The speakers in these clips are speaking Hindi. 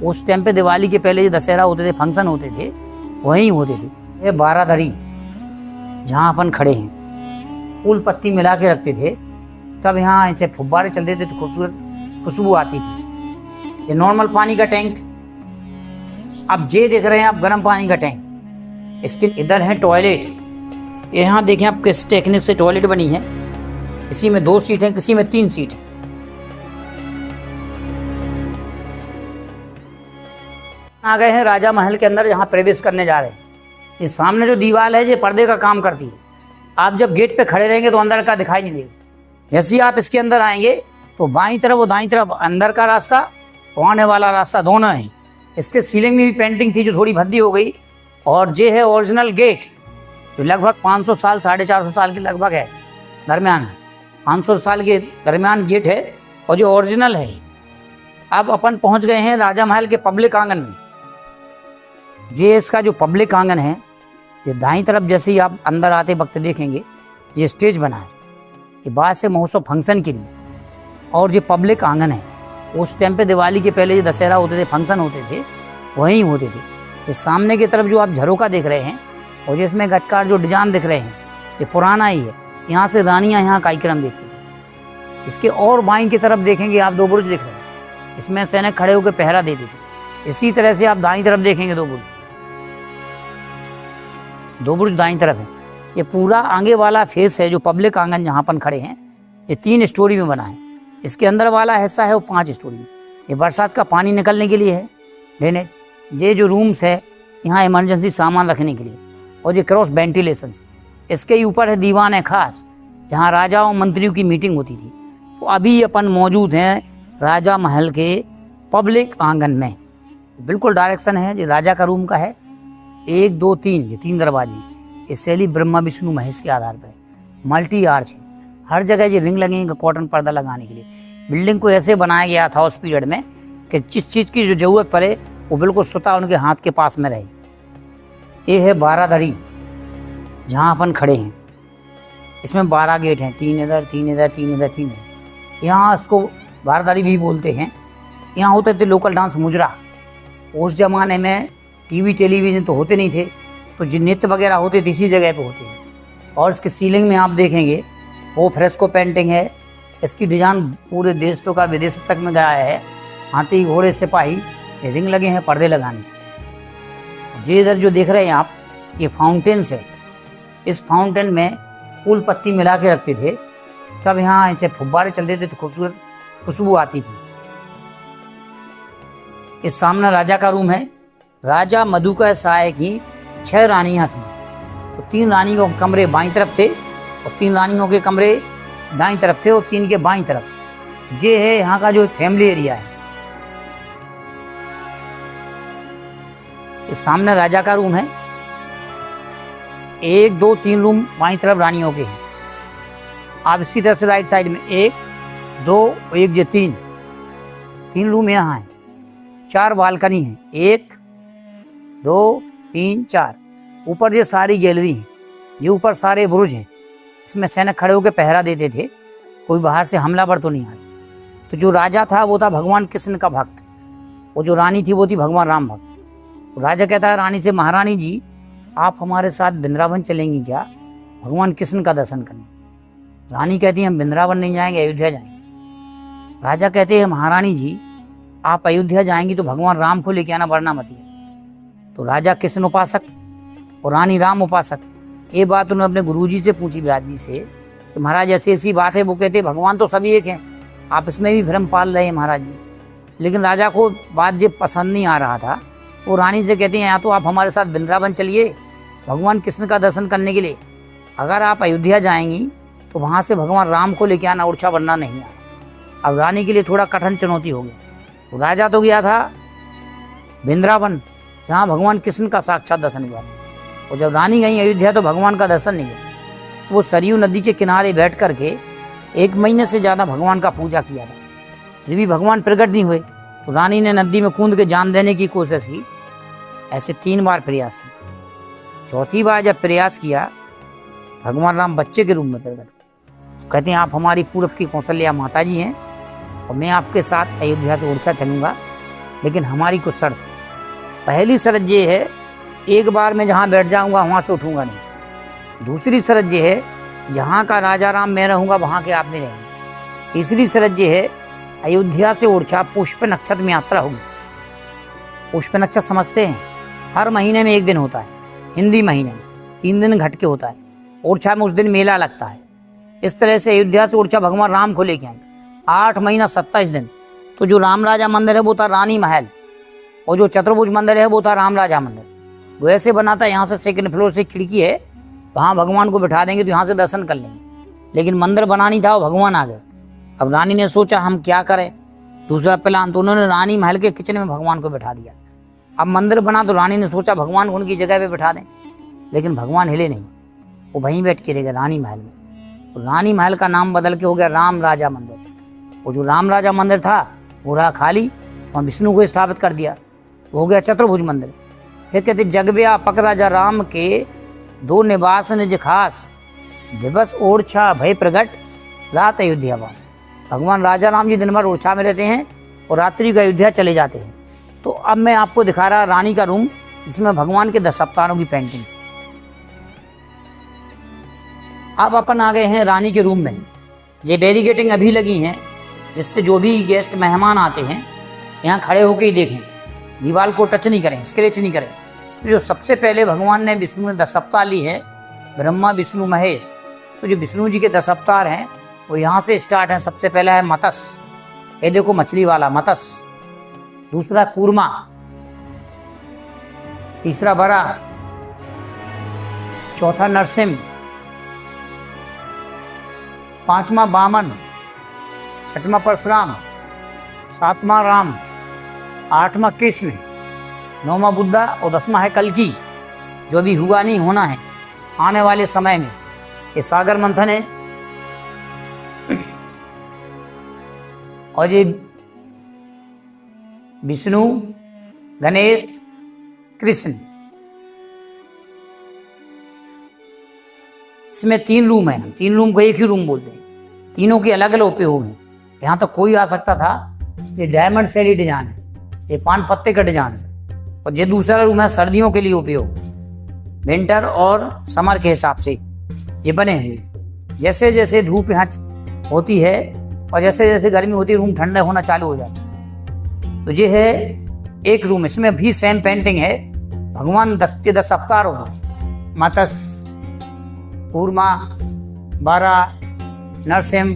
उस टाइम पे दिवाली के पहले जो दशहरा होते थे, फंक्शन होते थे, वहीं होते थे। ये बारादरी जहाँ अपन खड़े हैं, फूल पत्ती मिला के रखते थे, तब यहाँ ऐसे फुब्बारे चलते थे तो खूबसूरत खुशबू आती थी। ये नॉर्मल पानी का टैंक, अब ये देख रहे हैं आप गर्म पानी का टैंक। इसके इधर है टॉयलेट। यहाँ देखें आप किस टेक्निक से टॉयलेट बनी है। किसी में 2 सीट है, किसी में 3 सीट है। आ गए हैं राजा महल के अंदर, जहाँ प्रवेश करने जा रहे हैं। ये सामने जो दीवार है ये पर्दे का काम करती है। आप जब गेट पे खड़े रहेंगे तो अंदर का दिखाई नहीं देगा। जैसे ही आप इसके अंदर आएंगे तो बाईं तरफ और दाईं तरफ अंदर का रास्ता और आने वाला रास्ता दोनों है। इसके सीलिंग में भी पेंटिंग थी जो थोड़ी भद्दी हो गई। और ये है ओरिजिनल गेट, जो लगभग 500 साल 450 साल के लगभग है, दरमियान 500 साल के दरमियान गेट है और जो ओरिजिनल है। अब अपन पहुंच गए हैं राजा महल के पब्लिक आंगन में। ये इसका जो पब्लिक आंगन है, ये दाईं तरफ जैसे ही आप अंदर आते वक्त देखेंगे ये स्टेज बना है, ये बाद से महोत्सव फंक्शन के लिए। और ये पब्लिक आंगन है, उस टाइम पे दिवाली के पहले जो दशहरा होते थे, फंक्शन होते थे, वहीं होते थे। ये सामने की तरफ जो आप झरोका देख रहे हैं और जिसमें गचकार जो डिजाइन दिख रहे हैं, ये पुराना ही है। यहाँ से रानियाँ यहाँ कार्यक्रम देखती हैं। इसके और बाईं की तरफ देखेंगे आप 2 बुर्ज दिख रहे हैं, इसमें सैनिक खड़े होकर पहरा देते थे। इसी तरह से आप दाईं तरफ देखेंगे 2 बुर्ज दाईं तरफ है। ये पूरा आगे वाला फेस है जो पब्लिक आंगन जहाँ अपन खड़े हैं, ये 3 स्टोरी में बना है। इसके अंदर वाला हिस्सा है वो 5 स्टोरी में। ये बरसात का पानी निकलने के लिए है ड्रेनेज। ये जो रूम्स है यहाँ इमरजेंसी सामान रखने के लिए, और ये क्रॉस वेंटिलेशन से। इसके ऊपर है दीवान है खास, जहाँ राजाओं मंत्रियों की मीटिंग होती थी। तो अभी अपन मौजूद हैं राजा महल के पब्लिक आंगन में। बिल्कुल डायरेक्शन है, ये राजा का रूम का है। 1 2 3, ये 3 दरवाजे। ये शैली ब्रह्मा विष्णु महेश के आधार पर मल्टी आर्च है। हर जगह ये रिंग लगेंगे कॉटन पर्दा लगाने के लिए। बिल्डिंग को ऐसे बनाया गया था उस पीरियड में कि जिस चीज़ की जो जरूरत पड़े वो बिल्कुल स्वतः उनके हाथ के पास में रहे। ये है बारादरी जहाँ अपन खड़े हैं। इसमें 12 गेट हैं, 3 इधर 3 इधर 3 इधर 3 इधर। यहाँ इसको बारादरी भी बोलते हैं। यहाँ होते थे लोकल डांस मुजरा। उस ज़माने में टीवी टेलीविज़न तो होते नहीं थे, तो जो नृत्य वगैरह होते थे इसी जगह पे होते हैं। और इसके सीलिंग में आप देखेंगे वो फ्रेस्को पेंटिंग है। इसकी डिजाइन पूरे देश तो का विदेश तक में गया है। हाथी घोड़े सिपाही, ये रिंग लगे हैं पर्दे लगाने के। ये इधर जो देख रहे हैं आप, ये फाउंटेन्स है। इस फाउंटेन में फूल पत्ती मिला के रखते थे, तब यहाँ ऐसे फुब्बारे चलते थे तो खूबसूरत खुशबू आती थी। इस सामने राजा का रूम है। राजा मधुकर साय की 6 रानियाँ थीं, तो 3 रानियों के कमरे बाईं तरफ थे और 3 रानियों के कमरे दाईं तरफ थे और 3 के बाईं तरफ। ये है यहाँ का जो फैमिली एरिया है। इस सामने राजा का रूम है। 1 2 3 रूम बाईं तरफ रानियों के हैं। आप इसी तरफ से राइट साइड में 1 2 1 ये 3 रूम यहाँ हैं। 4 बालकनी हैं, 1 2 3 4। ऊपर ये सारी गैलरी है, ये ऊपर सारे बुर्ज हैं। इसमें सैनिक खड़े होकर पहरा देते थे, कोई बाहर से हमलावर तो नहीं आया। तो जो राजा था वो था भगवान कृष्ण का भक्त, वो जो रानी थी वो थी भगवान राम भक्त। तो राजा कहता है रानी से, महारानी जी आप हमारे साथ वृंदावन चलेंगी क्या, भगवान कृष्ण का दर्शन करने। रानी कहती है हम वृंदावन नहीं जाएंगे, अयोध्या जाएंगे। राजा कहते हैं महारानी जी आप अयोध्या जाएंगी तो भगवान राम को लेके आना, वरना मत। तो राजा कृष्ण उपासक और रानी राम उपासक। ये बात उन्होंने अपने गुरुजी से पूछी, व्यास जी से, कि महाराज ऐसी ऐसी बात है। वो कहते भगवान तो सभी एक हैं, आप इसमें भी भ्रम पाल रहे हैं महाराज जी। लेकिन राजा को बात जब पसंद नहीं आ रहा था, वो रानी से कहते हैं या तो आप हमारे साथ वृंदावन चलिए भगवान कृष्ण का दर्शन करने के लिए, अगर आप अयोध्या जाएंगी तो वहाँ से भगवान राम को लेके आना, उड़छा बनना नहीं आना। अब रानी के लिए थोड़ा कठिन चुनौती हो गई। तो राजा तो गया था वृंदावन, जहाँ भगवान कृष्ण का साक्षात दर्शन हुआ। और जब रानी गई अयोध्या तो भगवान का दर्शन नहीं हुआ। वो सरयू नदी के किनारे बैठ करके 1 महीने से ज़्यादा भगवान का पूजा किया था, फिर भी भगवान प्रकट नहीं हुए। तो रानी ने नदी में कूद के जान देने की कोशिश की। ऐसे 3 बार प्रयास किया। चौथी बार जब प्रयास किया, भगवान राम बच्चे के रूप में प्रकट। कहते हैं आप हमारी पूर्व की कौशल्या माता जी हैं और मैं आपके साथ अयोध्या से उड़ीसा चलूँगा। लेकिन हमारी कुछ शर्त है। पहली शर्त ये है, एक बार मैं जहाँ बैठ जाऊँगा वहाँ से उठूँगा नहीं। दूसरी शर्त ये है, जहाँ का राजा राम मैं रहूँगा वहाँ के आप नहीं रहेंगे। तीसरी शर्त ये है, अयोध्या से ओरछा पुष्प नक्षत्र में यात्रा होगी। पुष्प नक्षत्र समझते हैं, हर महीने में एक दिन होता है, हिंदी महीने में 3 दिन घट के होता है। ओरछा में उस दिन मेला लगता है। इस तरह से अयोध्या से ओरछा भगवान राम को लेके आएंगे। 8 महीना 27 दिन। तो जो राम राजा मंदिर है वो था रानी महल, और जो चतुर्भुज मंदिर है वो था राम राजा मंदिर। वो ऐसे बना था, यहाँ से 2nd फ्लोर से खिड़की है, वहाँ भगवान को बिठा देंगे तो यहाँ से दर्शन कर लेंगे। लेकिन मंदिर बना नहीं था, वो भगवान आ गए। अब रानी ने सोचा हम क्या करें, दूसरा प्लान, तो उन्होंने रानी महल के किचन में भगवान को बिठा दिया। अब मंदिर बना तो रानी ने सोचा भगवान को उनकी जगह पे बिठा दें, लेकिन भगवान हिले नहीं, वो वहीं बैठ के रह गए रानी महल में। तो रानी महल का नाम बदल के हो गया राम राजा मंदिर। वो जो राम राजा मंदिर था वो रहा खाली, वहाँ विष्णु को स्थापित कर दिया, वो हो गया चतुर्भुज मंदिर। फिर कहते जगब्या पक राजा राम के 2 निवास निज खास, दिवस ओरछा भय प्रगट रात अयोध्या वास। भगवान राजा राम जी दिन भर ओरछा में रहते हैं और रात्रि को अयोध्या चले जाते हैं। तो अब मैं आपको दिखा रहा रानी का रूम, जिसमें भगवान के 10 अवतारों की पेंटिंग। अब अपन आ गए हैं रानी के रूम में। ये बैरिकेटिंग अभी लगी हैं, जिससे जो भी गेस्ट मेहमान आते हैं यहाँ खड़े होकर ही देखें, दीवार को टच नहीं करें, स्क्रैच नहीं करें। तो जो सबसे पहले भगवान ने विष्णु ने 10 अवतार ली है, ब्रह्मा विष्णु महेश। तो जो विष्णु जी के 10 अवतार हैं वो यहाँ से स्टार्ट है। सबसे पहला है मत्स्य, ये देखो मछली वाला मत्स्य। दूसरा कूर्मा, तीसरा बरा, चौथा नरसिंह, 5वां वामन, 6वां परशुराम, 7वां राम, 8वां कृष्ण, 9वां बुद्धा और 10वां है कल्कि, जो भी हुआ नहीं होना है आने वाले समय में। ये सागर मंथन है। और ये विष्णु, गणेश, कृष्ण। इसमें 3 रूम हैं। 3 रूम को एक ही रूम बोलते हैं। तीनों के अलग अलग उपयोग हैं। यहाँ तो कोई आ सकता था। ये डायमंड शैली डिजाइन है, ये पान पत्ते का डिजाइन है। और ये दूसरा रूम है सर्दियों के लिए उपयोग, विंटर और समर के हिसाब से ये बने हुए। जैसे जैसे धूप यहाँ होती है और जैसे जैसे गर्मी होती है, रूम ठंडा होना चालू हो जाता है। तो ये है एक रूम, इसमें भी सेम पेंटिंग है। भगवान 10 अवतार हो गए, मत्स्य, कूर्मा, बारा, नरसिंह,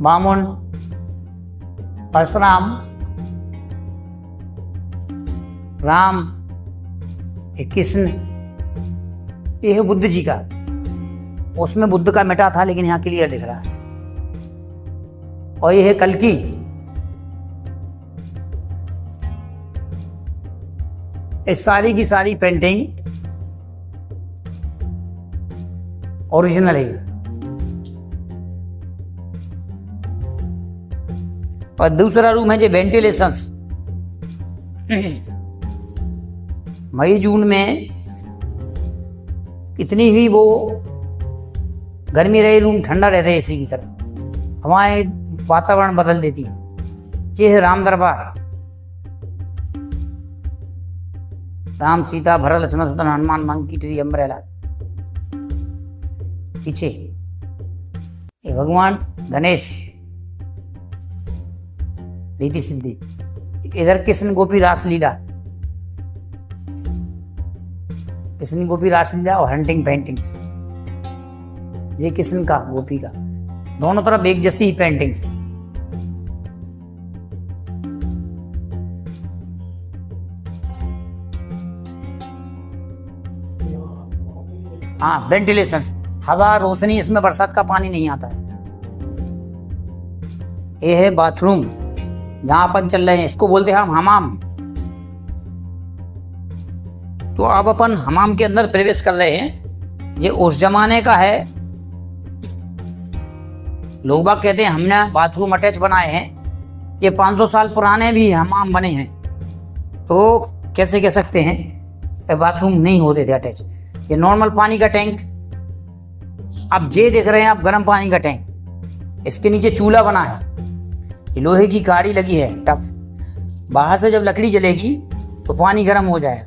वामन, परशुराम, राम, कृष्ण। ये है बुद्ध जी का, उसमें बुद्ध का मिटा था लेकिन यहाँ क्लियर दिख रहा है। और ये है कल्कि। इस सारी की सारी पेंटिंग ओरिजिनल है। और दूसरा रूम है जो वेंटिलेशंस। मई जून में कितनी भी वो गर्मी रहे, रूम ठंडा रहता है एसी की तरह, हवाएं वातावरण बदल देती है। ये है Ram Darbar. Ram, Sita, Bharat, Lakshman, Shatrughna, Hanuman, monkey tree, umbrella. पीछे ये भगवान गणेश, रीति सिद्धि। इधर कृष्ण गोपी रासलीला, कृष्ण गोपी रासलीला और हंटिंग पेंटिंग्स। ये कृष्ण का, गोपी का, दोनों तरफ एक जैसी ही पेंटिंग्स। हाँ, वेंटिलेशन, हवा, रोशनी, इसमें बरसात का पानी नहीं आता है। ये है बाथरूम जहां अपन चल रहे हैं, इसको बोलते हैं हम हमाम। तो अब अपन हमाम के अंदर प्रवेश कर रहे हैं। ये उस जमाने का है। लोग बाग कहते हैं हमने बाथरूम अटैच बनाए हैं। ये 500 साल पुराने भी हमाम बने हैं। तो कैसे कह सकते हैं बाथरूम नहीं होते थे अटैच। ये नॉर्मल पानी का टैंक, अब ये देख रहे हैं आप, गर्म पानी का टैंक। इसके नीचे चूल्हा बना है। ये लोहे की काड़ी लगी है टफ, बाहर से जब लकड़ी जलेगी तो पानी गर्म हो जाएगा।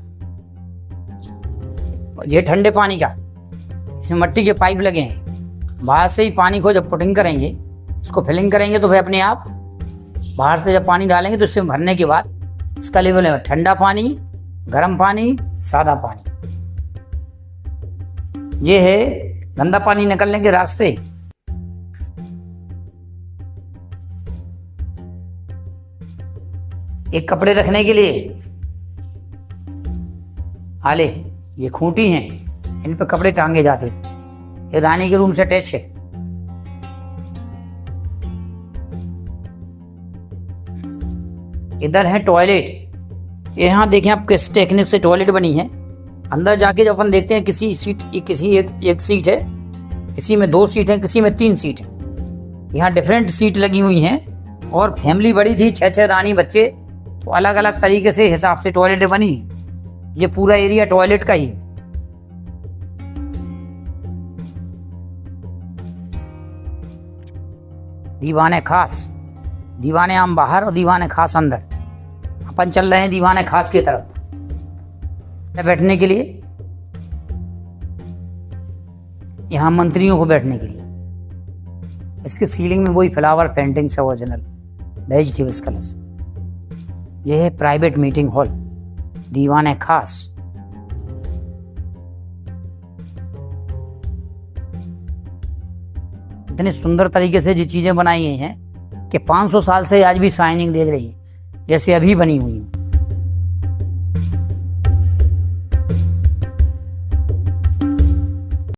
और ये ठंडे पानी का, इसमें मिट्टी के पाइप लगे हैं, बाहर से ही पानी को जब पुटिंग करेंगे, इसको फिलिंग करेंगे तो भाई अपने आप बाहर से जब पानी डालेंगे तो इसमें भरने के बाद इसका लेवल है ठंडा पानी, गर्म पानी, सादा पानी। ये है गंदा पानी निकलने के रास्ते। एक कपड़े रखने के लिए आले, ये खूंटी हैं, इन पे कपड़े टांगे जाते थे। ये रानी के रूम से अटैच है। इधर है टॉयलेट। यहाँ देखें आप किस टेक्निक से टॉयलेट बनी है। अंदर जाके जब अपन देखते हैं किसी एक सीट है, किसी में 2 सीट है, किसी में 3 सीट है। यहाँ डिफरेंट सीट लगी हुई हैं और फैमिली बड़ी थी, 6 रानी बच्चे, तो अलग अलग तरीके से हिसाब से टॉयलेट बनी। ये पूरा एरिया टॉयलेट का ही है। दीवाने खास, दीवाने आम बाहर और दीवाने खास अंदर। अपन चल रहे हैं दीवाने खास की तरफ। बैठने के लिए, यहाँ मंत्रियों को बैठने के लिए। इसके सीलिंग में वही फ्लावर पेंटिंग से ओरिजिनल वेजिटेबल्स कलर्स। यह है प्राइवेट मीटिंग हॉल, दीवाने खास। इतने सुंदर तरीके से ये चीजें बनाई गई हैं कि 500 साल से आज भी शाइनिंग देख रही है, जैसे अभी बनी हुई है।